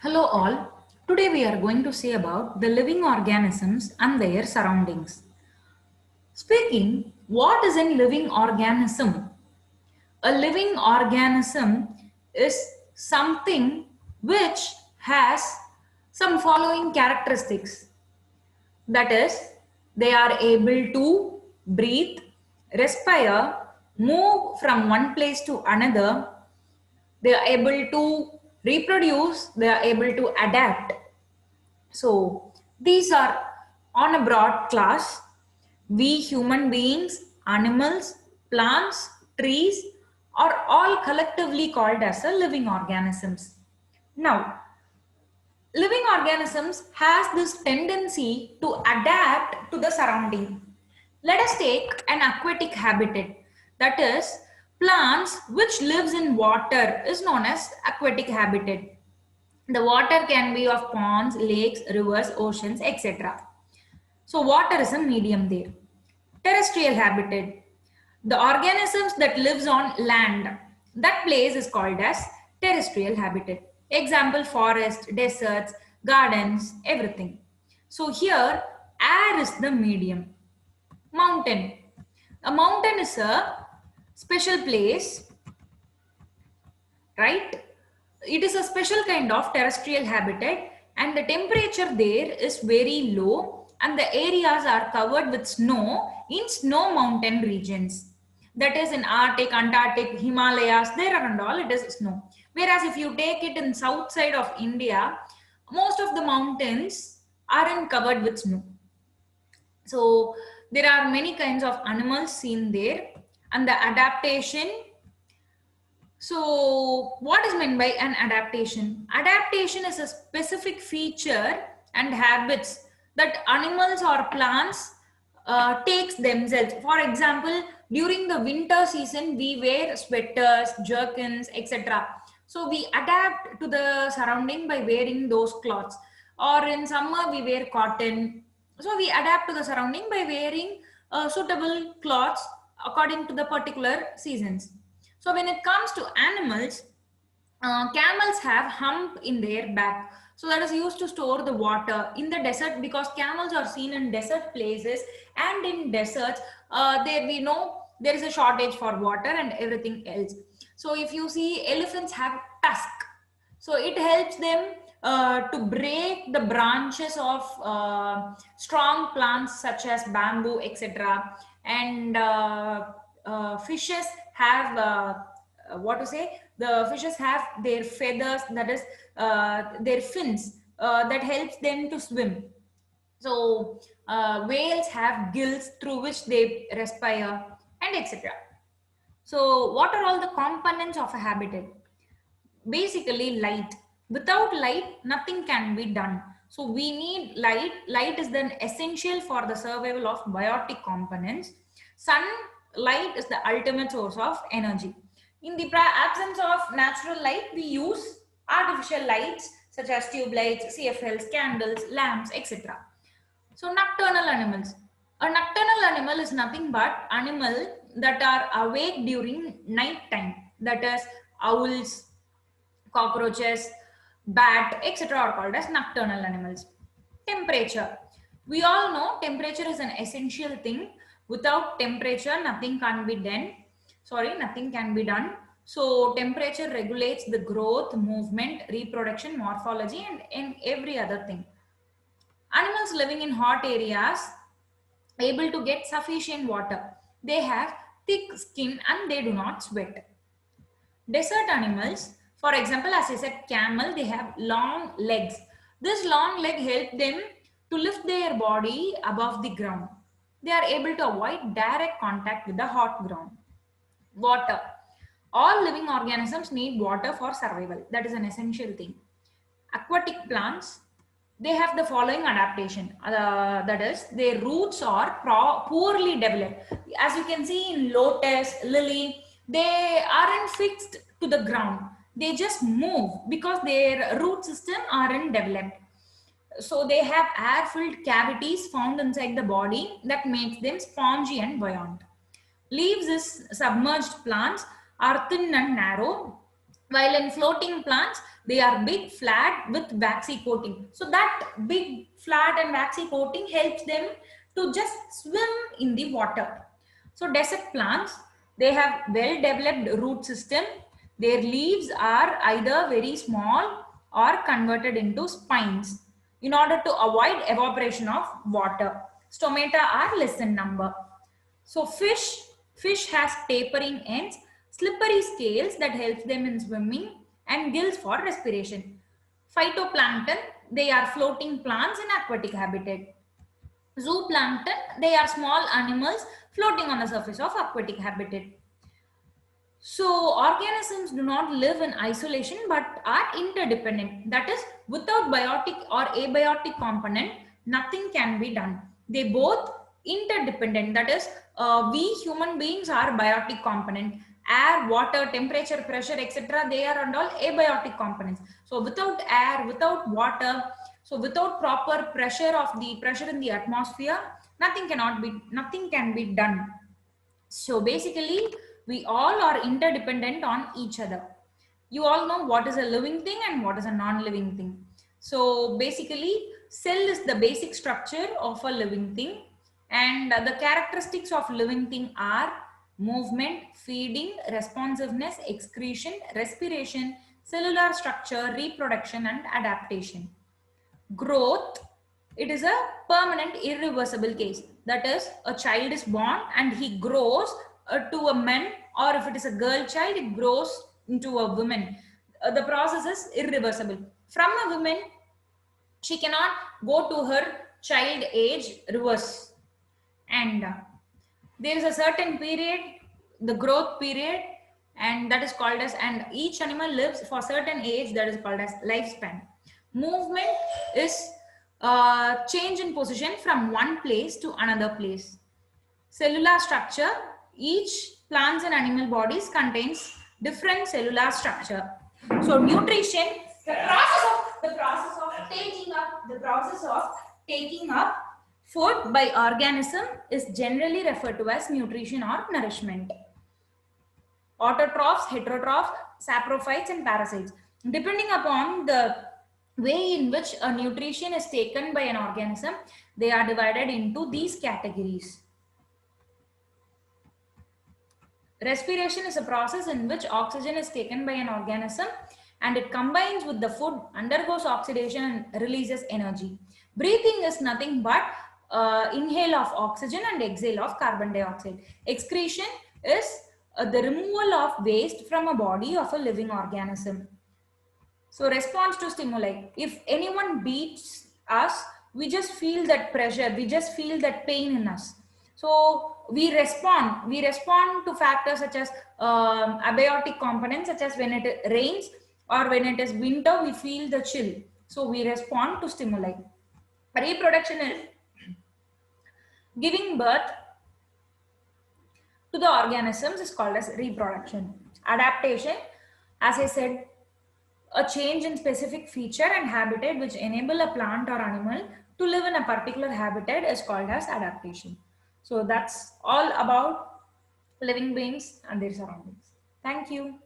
Hello all. Today we are going to say about the living organisms and their surroundings. Speaking, what is a living organism? A living organism is something which has some following characteristics. That is, they are able to breathe, respire, move from one place to another. They are able to reproduce, they are able to adapt. So these are on a broad class. We human beings, animals, plants, trees are all collectively called as a living organisms. Now, living organisms has this tendency to adapt to the surrounding. Let us take an aquatic habitat, that is plants which lives in water is known as aquatic habitat. The water can be of ponds, lakes, rivers, oceans, etc. So water is a medium there. Terrestrial habitat. The organisms that lives on land. That place is called as terrestrial habitat. Example, forest, deserts, gardens, everything. So here air is the medium. Mountain. A mountain is a special place, right? It is a special kind of terrestrial habitat and the temperature there is very low and the areas are covered with snow in snow mountain regions. That is in Arctic, Antarctic, Himalayas, there are and all it is snow. Whereas if you take it in south side of India, most of the mountains aren't covered with snow. So there are many kinds of animals seen there and the adaptation. So, what is meant by an adaptation? Adaptation is a specific feature and habits that animals or plants takes themselves. For example, during the winter season, we wear sweaters, jerkins, etc. So, we adapt to the surrounding by wearing those clothes. Or in summer, we wear cotton. So, we adapt to the surrounding by wearing suitable clothes according to the particular seasons. So when it comes to animals, camels have hump in their back. So that is used to store the water in the desert because camels are seen in desert places and in deserts. There we know there is a shortage for water and everything else. So if you see elephants have tusk, so it helps them to break the branches of strong plants such as bamboo, etc. And fishes have what to say? The fishes have their feathers, that is their fins, that helps them to swim. So whales have gills through which they respire, and etc. So what are all the components of a habitat? Basically light. Without light nothing can be done, so we need light. Light is then essential for the survival of biotic components. Sunlight is the ultimate source of energy. In the absence of natural light, we use artificial lights such as tube lights, CFLs, candles, lamps, etc. So nocturnal animals. A nocturnal animal is nothing but animal that are awake during night time. That is owls, cockroaches, bat, etc. are called as nocturnal animals. Temperature. We all know temperature is an essential thing. Without temperature, nothing can be done. Nothing can be done. So temperature regulates the growth, movement, reproduction, morphology, and in every other thing. Animals living in hot areas able to get sufficient water. They have thick skin and they do not sweat. Desert animals, for example, as I said, camel, they have long legs. This long leg help them to lift their body above the ground. They are able to avoid direct contact with the hot ground. Water. All living organisms need water for survival. That is an essential thing. Aquatic plants, they have the following adaptation. That is, their roots are poorly developed. As you can see in lotus, lily, they aren't fixed to the ground. They just move because their root system aren't developed. So they have air-filled cavities found inside the body that makes them spongy and buoyant. Leaves is submerged plants are thin and narrow. While in floating plants, they are big, flat with waxy coating. So that big, flat and waxy coating helps them to just swim in the water. So desert plants, they have well developed root system. Their leaves are either very small or converted into spines in order to avoid evaporation of water. Stomata are less in number. So fish has tapering ends, slippery scales that helps them in swimming, and gills for respiration. Phytoplankton, they are floating plants in aquatic habitat. Zooplankton, they are small animals floating on the surface of aquatic habitat. So organisms do not live in isolation but are interdependent. That is, without biotic or abiotic component, nothing can be done. They both interdependent. That is, we human beings are biotic component. Air, water, temperature, pressure, etc. They are and all abiotic components. So without air, without water, so without proper pressure in the atmosphere, nothing can be done. So basically, we all are interdependent on each other. You all know what is a living thing and what is a non-living thing. So basically, cell is the basic structure of a living thing, and the characteristics of living thing are movement, feeding, responsiveness, excretion, respiration, cellular structure, reproduction, and adaptation. Growth, it is a permanent irreversible case. That is, a child is born and he grows to a man, or if it is a girl child, it grows into a woman. The process is irreversible. From a woman, she cannot go to her child age reverse. And there is a certain period, the growth period, and that is called as, and each animal lives for certain age, that is called as lifespan. Movement is change in position from one place to another place. Cellular structure, each plants and animal bodies contains different cellular structure. So nutrition, the process of taking up food by organism is generally referred to as nutrition or nourishment. Autotrophs, heterotrophs, saprophytes, and parasites. Depending upon the way in which a nutrition is taken by an organism, they are divided into these categories. Respiration is a process in which oxygen is taken by an organism and it combines with the food, undergoes oxidation, and releases energy. Breathing is nothing but inhale of oxygen and exhale of carbon dioxide. Excretion is the removal of waste from a body of a living organism. So response to stimuli. If anyone beats us, we just feel that pressure, we just feel that pain in us. So we respond to factors such as abiotic components, such as when it rains or when it is winter, we feel the chill. So we respond to stimuli. Reproduction is giving birth to the organisms is called as reproduction. Adaptation, as I said, a change in specific feature and habitat which enable a plant or animal to live in a particular habitat is called as adaptation. So that's all about living beings and their surroundings. Thank you.